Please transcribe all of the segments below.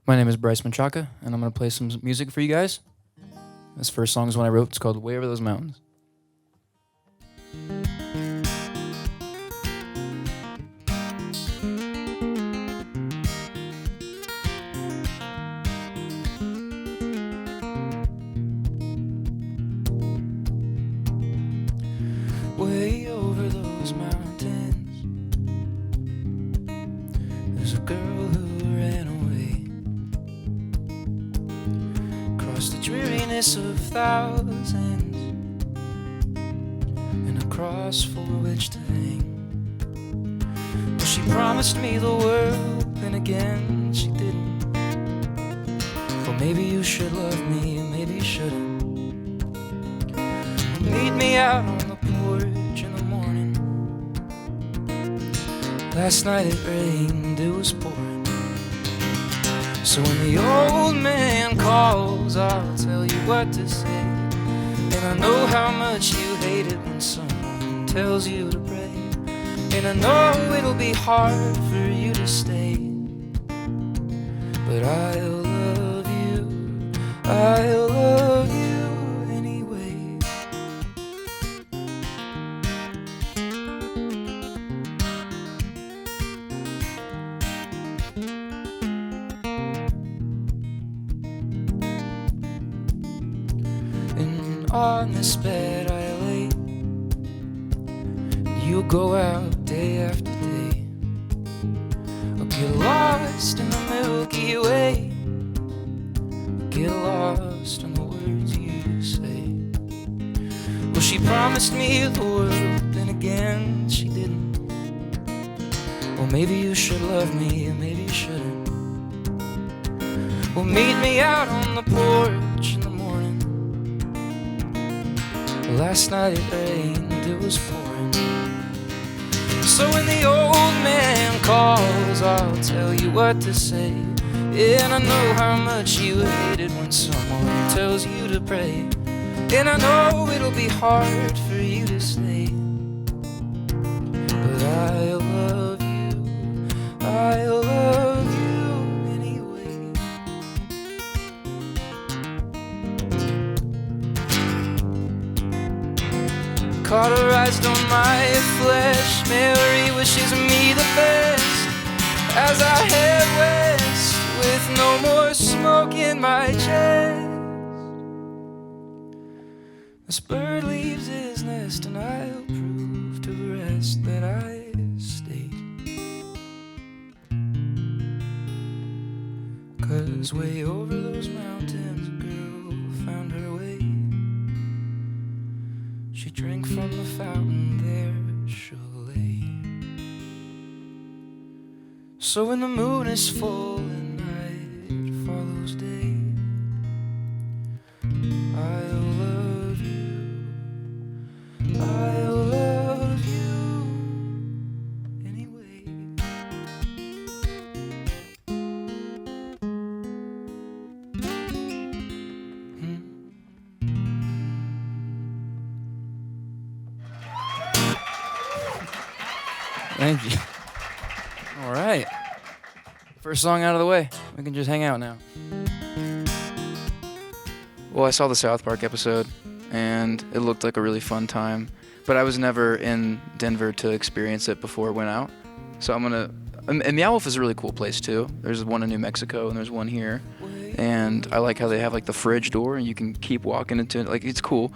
My name is Bryce Menchaca, and I'm going to play some music for you guys. This first song is one I wrote. It's called Way Over Those Mountains. Way over those mountains, there's a girl who ran away, across the dreariness of thousands, and a cross for which to hang. Well, she promised me the world, then again she didn't. Well, maybe you should love me, maybe you shouldn't. Meet me out on the porch in the morning. Last night it rained, it was pouring. So when the old man calls, I'll tell you what to say. And I know how much you hate it when someone tells you to pray. And I know it'll be hard for you to stay, but I'll love you, I'll love you. And on this bed I lay, and you go out day after day. I'll get lost in the Milky Way, I'll get lost in the words you say. Well, she promised me the world, then again she didn't. Well, maybe you should love me, maybe you shouldn't. Well, meet me out on the porch in the morning. Last night it rained, it was pouring. So when the old man calls, I'll tell you what to say. And I know how much you hate it when someone tells you to pray. And I know it'll be hard for you to stay, but I'll love you, I'll love you anyway. Cauterized on my flesh, Mary wishes me the best as I head west with no more smoke in my chest. This bird leaves his nest and I'll prove to the rest that I stayed. 'Cause way over those mountains a girl found her way. She drank from the fountain there she'll lay. So when the moon is full and night follows day, I'll love you, I'll love you anyway. Thank you. All right. First song out of the way. We can just hang out now. Well, I saw the South Park episode, and it looked like a really fun time. But I was never in Denver to experience it before it went out. So I'm gonna. And Meow Wolf is a really cool place too. There's one in New Mexico, and there's one here. And I like how they have like the fridge door, and you can keep walking into it. Like, it's cool.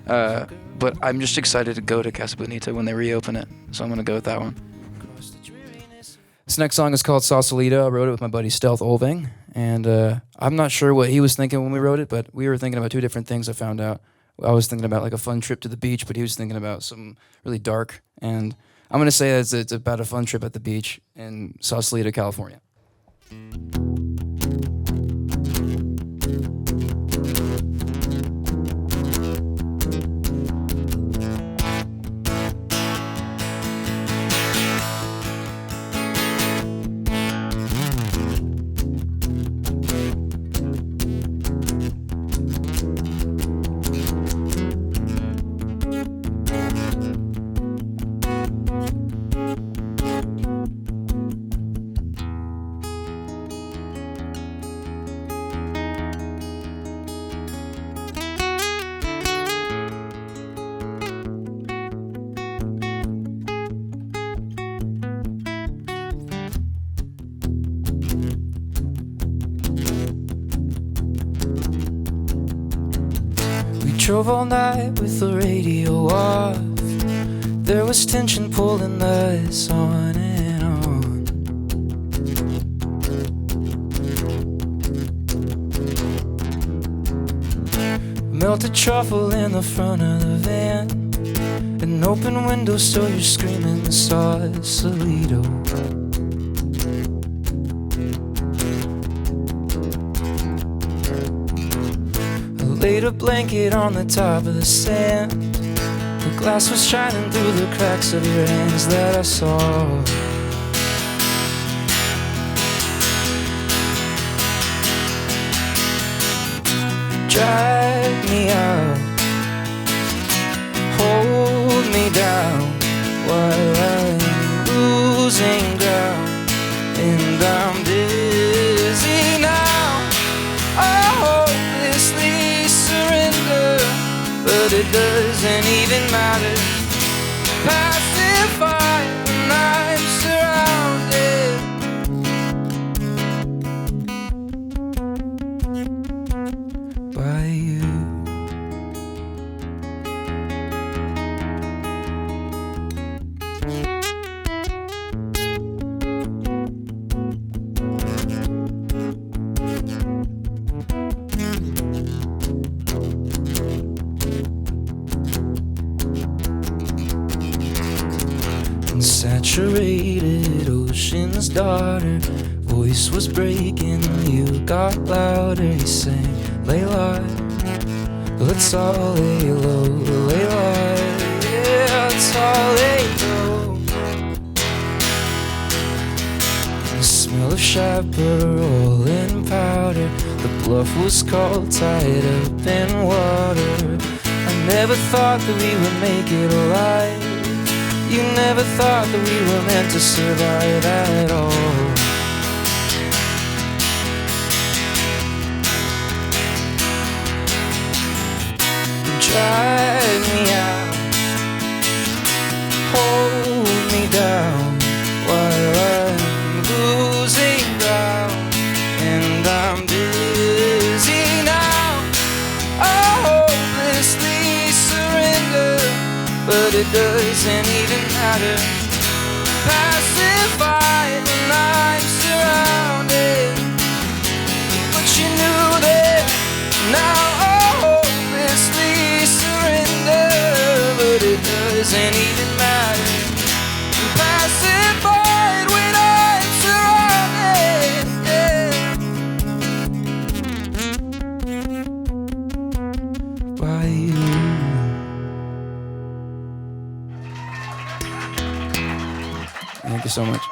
But I'm just excited to go to Casa Bonita when they reopen it. So I'm gonna go with that one. This next song is called Sausalito. I wrote it with my buddy Stealth Olving, and I'm not sure what he was thinking when we wrote it, but we were thinking about two different things. I found out. I was thinking about like a fun trip to the beach, but he was thinking about something really dark. And I'm gonna say that it's about a fun trip at the beach in Sausalito, California. drove all night with the radio off. There was tension pulling us on and on. Melted truffle in the front of the van, an open window so you're screaming Sausalito. I laid a blanket on the top of the sand. The glass was shining through the cracks of your hands that I saw. Drag me out, hold me down while I'm losing ground, and I'm dizzy now. I hopelessly surrender, but it doesn't even matter. Pacified when I'm surrounded by you. Saturated ocean's daughter, voice was breaking, you got louder. You sang, lay low, let's all lay low, lay low, yeah, let's all lay low. The smell of chaparral and powder, the bluff was cold, tied up in water. I never thought that we would make it alive. You never thought that we were meant to survive at all. Drag me out, hold me down while I'm losing ground, and I'm dizzy now. I hopelessly surrender, but it doesn't even matter. Pacified when I'm surrounded, but you knew that. Now I hopelessly surrender, but it doesn't even matter. Pacified when I'm surrounded by you. Thank you so much.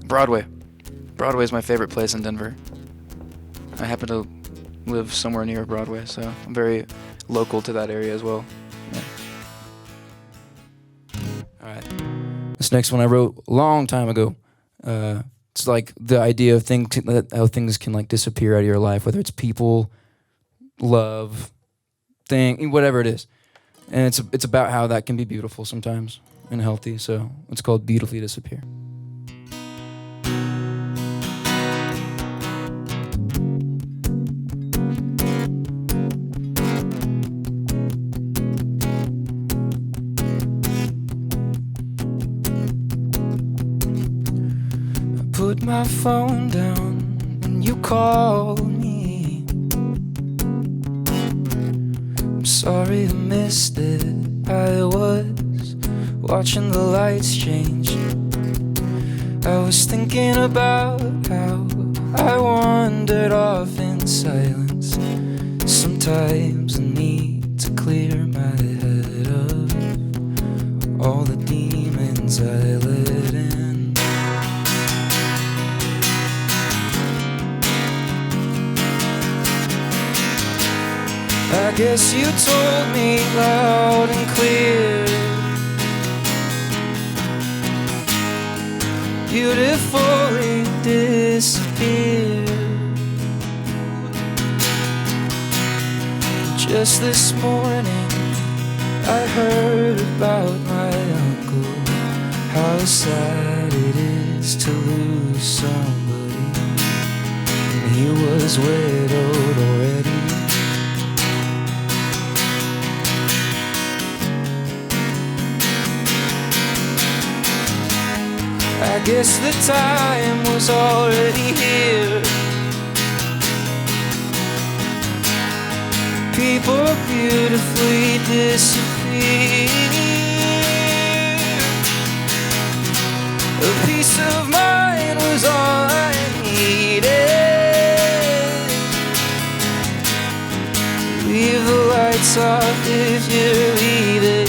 Broadway. Broadway is my favorite place in Denver. I happen to live somewhere near Broadway, so I'm very local to that area as well. Yeah. All right. This next one I wrote a long time ago. It's like the idea of how things can like disappear out of your life, whether it's people, love, whatever it is. And it's about how that can be beautiful sometimes and healthy. So it's called Beautifully Disappear. I put my phone down when you called me. I'm sorry I missed it. I was watching the lights change. I was thinking about how I wandered off in silence. Sometimes I need to clear my head of all the demons I let in. I guess you told me loud and clear, beautifully disappear. Just this morning I heard about my uncle, how sad it is to lose somebody. And he was widowed or I guess the time was already here. People beautifully disappear. A peace of mind was all I needed. Leave the lights off if you're leaving.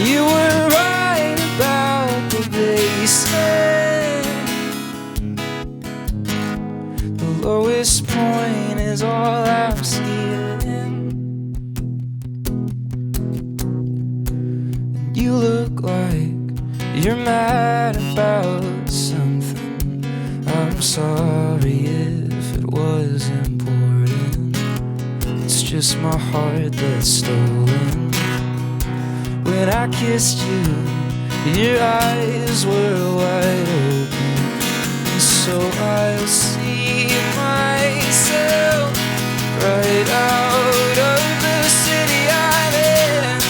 You were right about the basement. The lowest point is all I'm seeing. You look like you're mad about something. I'm sorry if it was important. It's just my heart that's stolen. When I kissed you, your eyes were wide open. So I'll see myself right out of the city I'm in.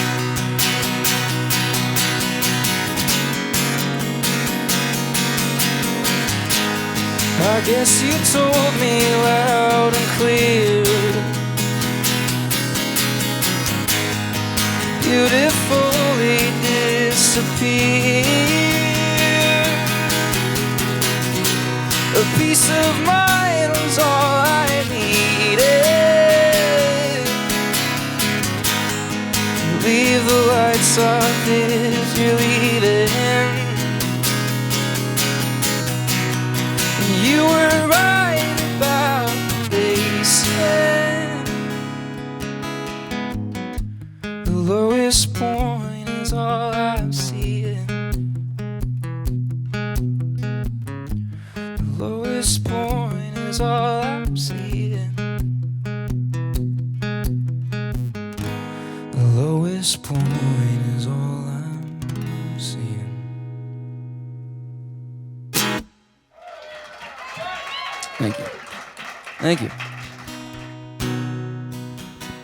I guess you told me loud and clear. Beautifully disappear. A peace of mind was all I needed. Leave the lights off if you're leaving. You were right about the basement. The lowest point is all I'm seeing. The lowest point is all I'm seeing. The lowest point is all I'm seeing. Thank you. Thank you.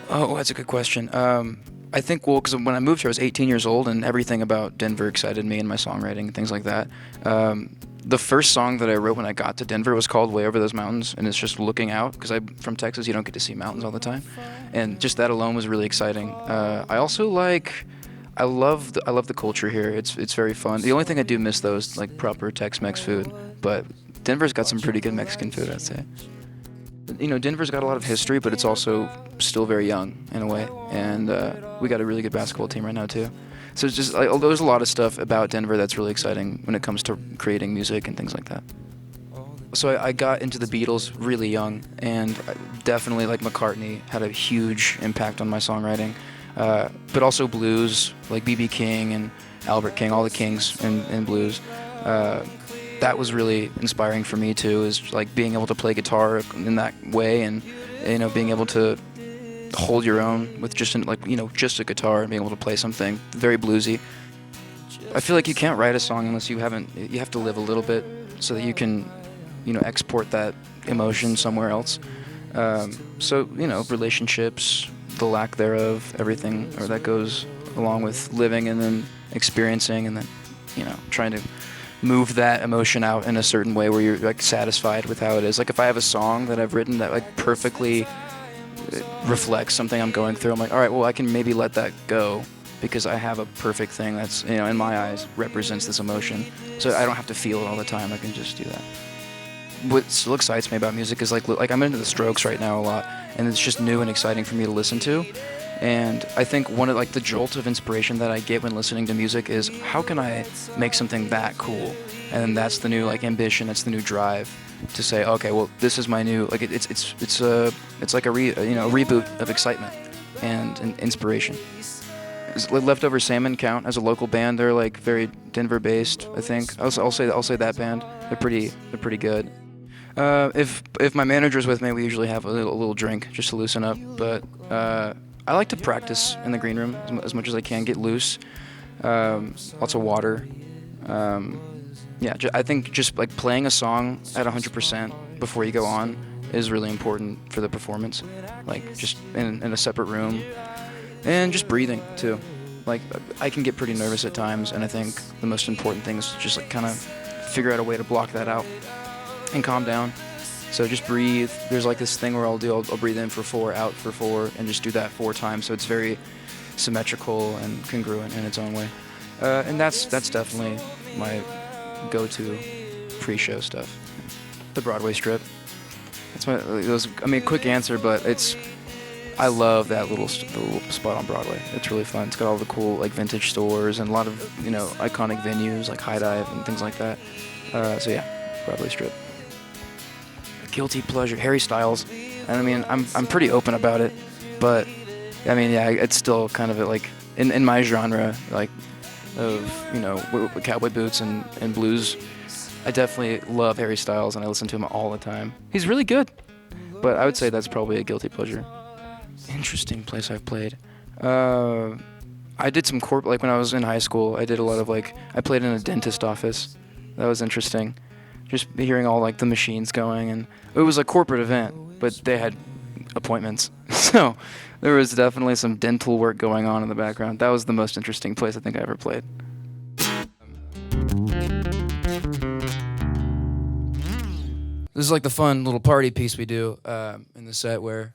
Oh, that's a good question. I think, well, because when I moved here, I was 18 years old, and everything about Denver excited me and my songwriting and things like that. The first song that I wrote when I got to Denver was called Way Over Those Mountains, and it's just looking out, because I'm from Texas, you don't get to see mountains all the time. And just that alone was really exciting. I also I love the culture here. It's very fun. The only thing I do miss, though, is like proper Tex-Mex food, but Denver's got some pretty good Mexican food, I'd say. You know, Denver's got a lot of history, but it's also still very young in a way, and we got a really good basketball team right now too. So it's just there's a lot of stuff about Denver that's really exciting when it comes to creating music and things like that. So I got into the Beatles really young, and definitely like McCartney had a huge impact on my songwriting, but also blues like B.B. King and Albert King, all the Kings in blues. That was really inspiring for me too, is like being able to play guitar in that way, and being able to hold your own with just just a guitar and being able to play something very bluesy. I feel like you can't write a song unless you have to live a little bit so that you can export that emotion somewhere else. So relationships, the lack thereof, everything or that goes along with living and then experiencing and then trying to move that emotion out in a certain way where you're like satisfied with how it is. Like if I have a song that I've written that like perfectly reflects something I'm going through, I'm like, all right, well I can maybe let that go because I have a perfect thing that's in my eyes represents this emotion. So I don't have to feel it all the time. I can just do that. What still excites me about music is like I'm into the Strokes right now a lot, and it's just new and exciting for me to listen to. And I think one of the jolt of inspiration that I get when listening to music is how can I make something that cool? And then that's the new ambition, that's the new drive to say, okay, well this is my new it's like a reboot of excitement and inspiration. Does Leftover Salmon count as a local band? They're like very Denver based, I think. I'll say that band. They're pretty good. If my manager's with me, we usually have a little drink just to loosen up. But I like to practice in the green room as much as I can, get loose. Lots of water. I think just like playing a song at 100% before you go on is really important for the performance. Like just in a separate room, And just breathing too. Like, I can get pretty nervous at times, and I think the most important thing is to just like kind of figure out a way to block that out and calm down. So just breathe. There's like this thing where I'll breathe in for 4, out for 4, and just do that 4 times. So it's very symmetrical and congruent in its own way. And that's definitely my go-to pre-show stuff. The Broadway strip. Quick answer, but I love that little spot on Broadway. It's really fun. It's got all the cool like vintage stores and a lot of iconic venues like High Dive and things like that. So yeah, Broadway strip. Guilty pleasure, Harry Styles. And I mean, I'm pretty open about it, but I mean, yeah, it's still kind of like in my genre, like of cowboy boots and blues. I definitely love Harry Styles, and I listen to him all the time. He's really good, but I would say that's probably a guilty pleasure. Interesting place I've played. I did some like when I was in high school. I did a lot of I played in a dentist office. That was interesting. Just hearing all like the machines going, and it was a corporate event, but they had appointments, so there was definitely some dental work going on in the background. That was the most interesting place I think I ever played. This is like the fun little party piece we do in the set where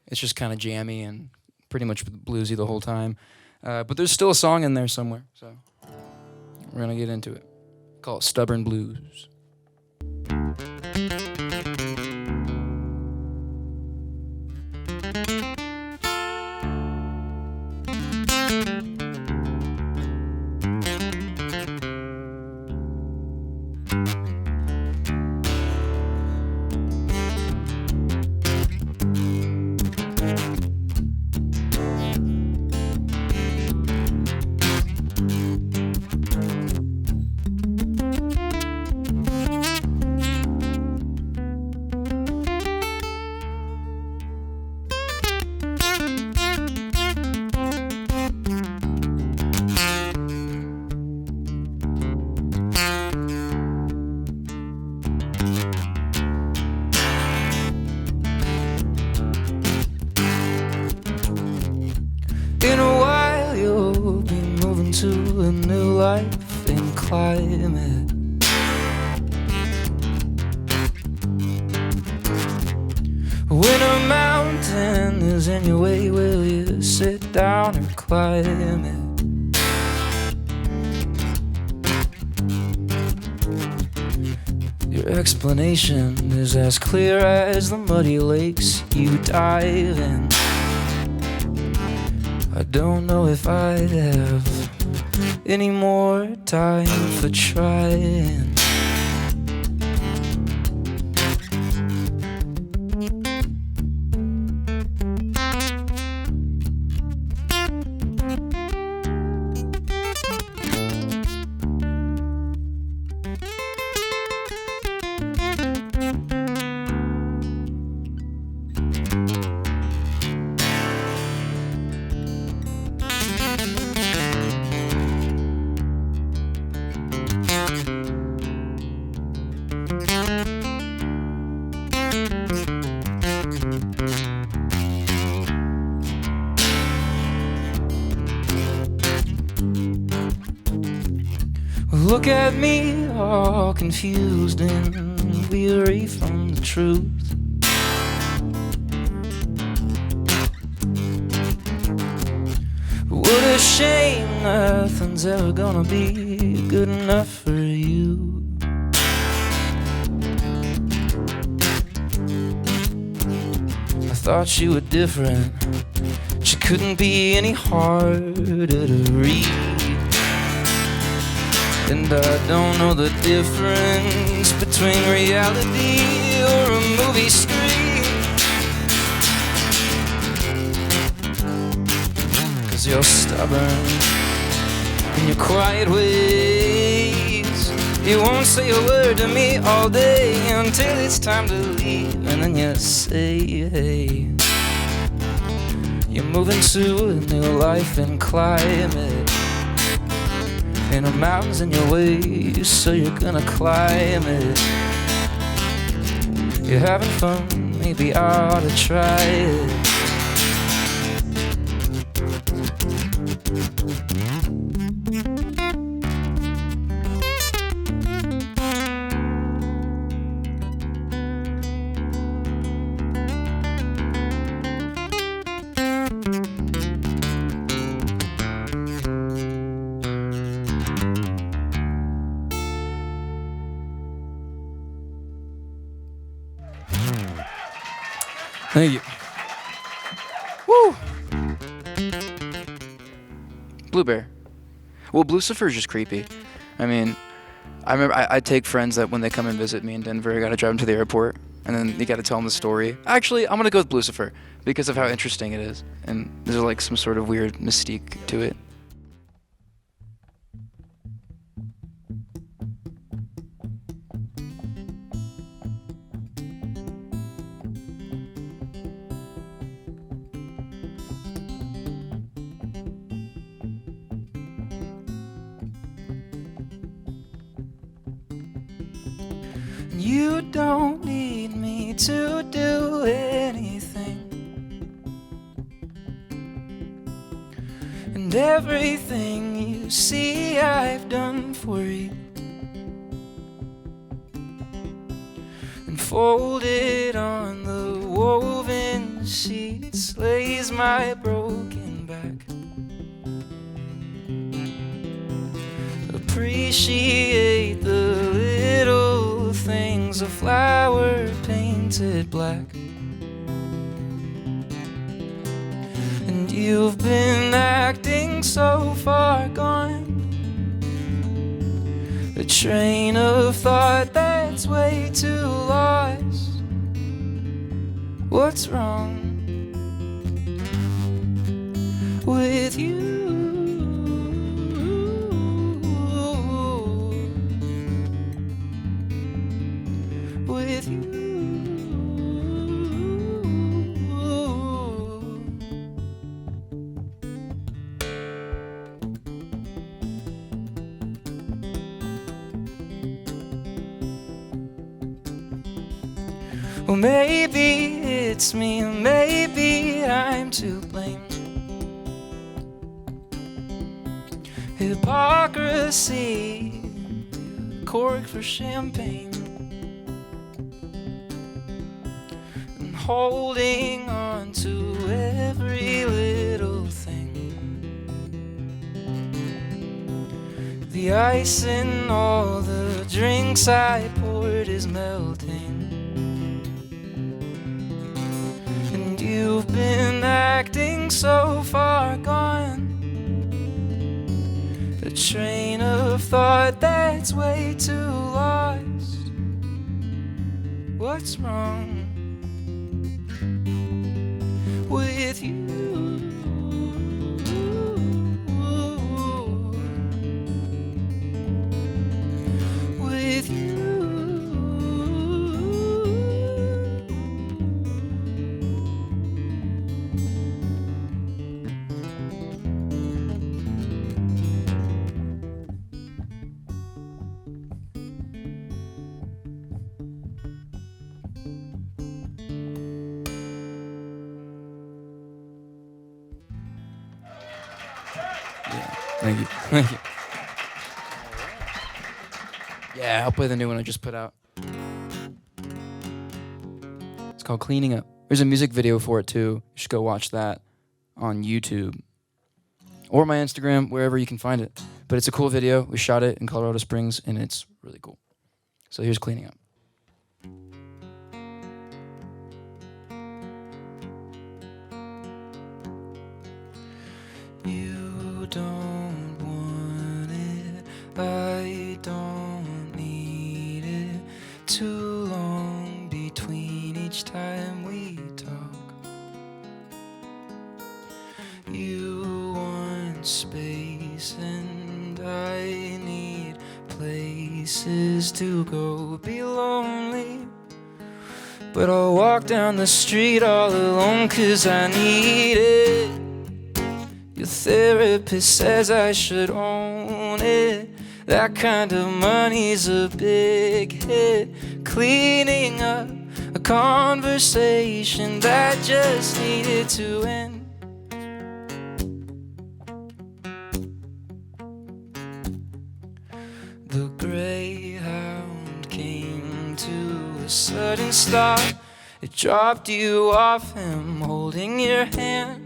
it's just kind of jammy and pretty much bluesy the whole time, but there's still a song in there somewhere, so we're gonna get into it. Call it Stubborn Blues. In a while you'll be moving to a new life and climate. When a mountain is in your way, will you sit down or climb it? Your explanation is as clear as the muddy lakes you dive in. I don't know if I'd have any more time for trying. Look at me, all confused and weary from the truth. What a shame, nothing's ever gonna be good enough for you. I thought you were different, she couldn't be any harder to read. And I don't know the difference between reality or a movie screen. 'Cause you're stubborn in your quiet ways. You won't say a word to me all day until it's time to leave. And then you say, hey, you're moving to a new life and climate. And a mountain's in your way, so you're gonna climb it. You're having fun, maybe I ought to try it. Thank you. Woo! Blue Bear. Well, Blucifer is just creepy. I mean, I remember I take friends that when they come and visit me in Denver, I gotta drive them to the airport, and then you gotta tell them the story. Actually, I'm gonna go with Blucifer because of how interesting it is, and there's like some sort of weird mystique to it. You don't need me to do anything, and everything you see I've done for you, and folded on the woven sheets lays my broken back. Appreciate the little things, a flower painted black. And you've been acting so far gone, a train of thought that's way too lost. What's wrong with you? With you. Well, maybe it's me, maybe I'm to blame. Hypocrisy, cork for champagne, and holding on to every little thing. The ice in all the drinks I poured is melting, and you've been acting so far gone, a train of thought that's way too lost. What's wrong with you? With you. Thank you. Thank you. Yeah, I'll play the new one I just put out. It's called Cleaning Up. There's a music video for it too. You should go watch that on YouTube or my Instagram, wherever you can find it. But it's a cool video. We shot it in Colorado Springs, and it's really cool. So here's Cleaning Up. You don't want it, I don't need it. Too long between each time we talk. You want space and I need places to go. Be lonely, but I'll walk down the street all alone 'cause I need it. Your therapist says I should own it. That kind of money's a big hit. Cleaning up a conversation that just needed to end. The Greyhound came to a sudden stop. It dropped you off him holding your hand.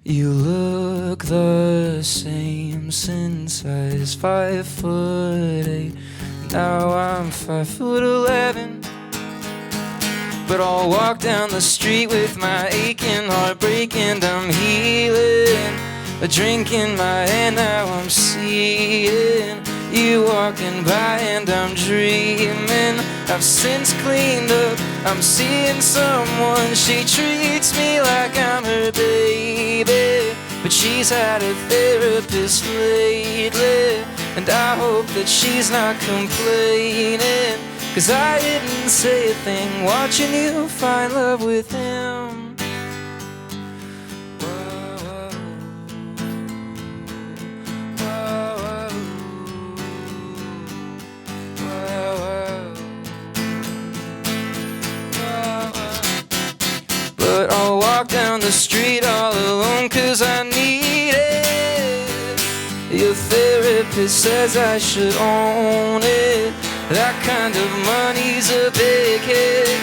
You look the same since I was 5'8", Now I'm 5'11", but I'll walk down the street with my aching heart breaking. I'm healing, a drink in my hand. Now I'm seeing you walking by and I'm dreaming. I've since cleaned up, I'm seeing someone. She treats me like I'm her baby, but she's had a therapist lately, and I hope that she's not complaining, 'cause I didn't say a thing watching you find love with him. But I'll walk down the street all alone 'cause I need it. Your therapist says I should own it. That kind of money's a big hit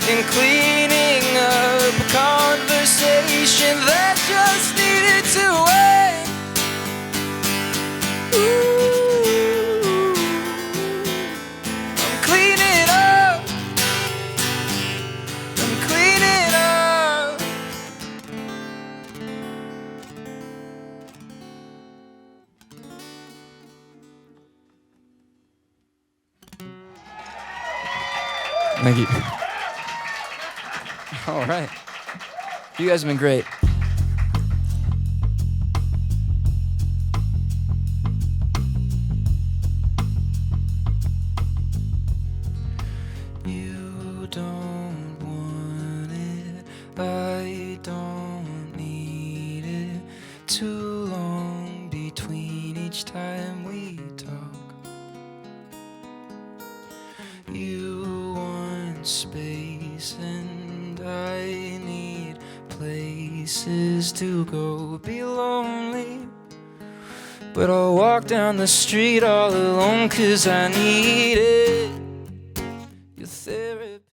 in cleaning up a conversation that just needed to wait. Ooh, I'm cleaning up. I'm cleaning up. Thank you. All right. You guys have been great. You don't want it, I don't need it. Too long between each time we talk. You want space and I need places to go be lonely. But I'll walk down the street all alone 'cause I need it.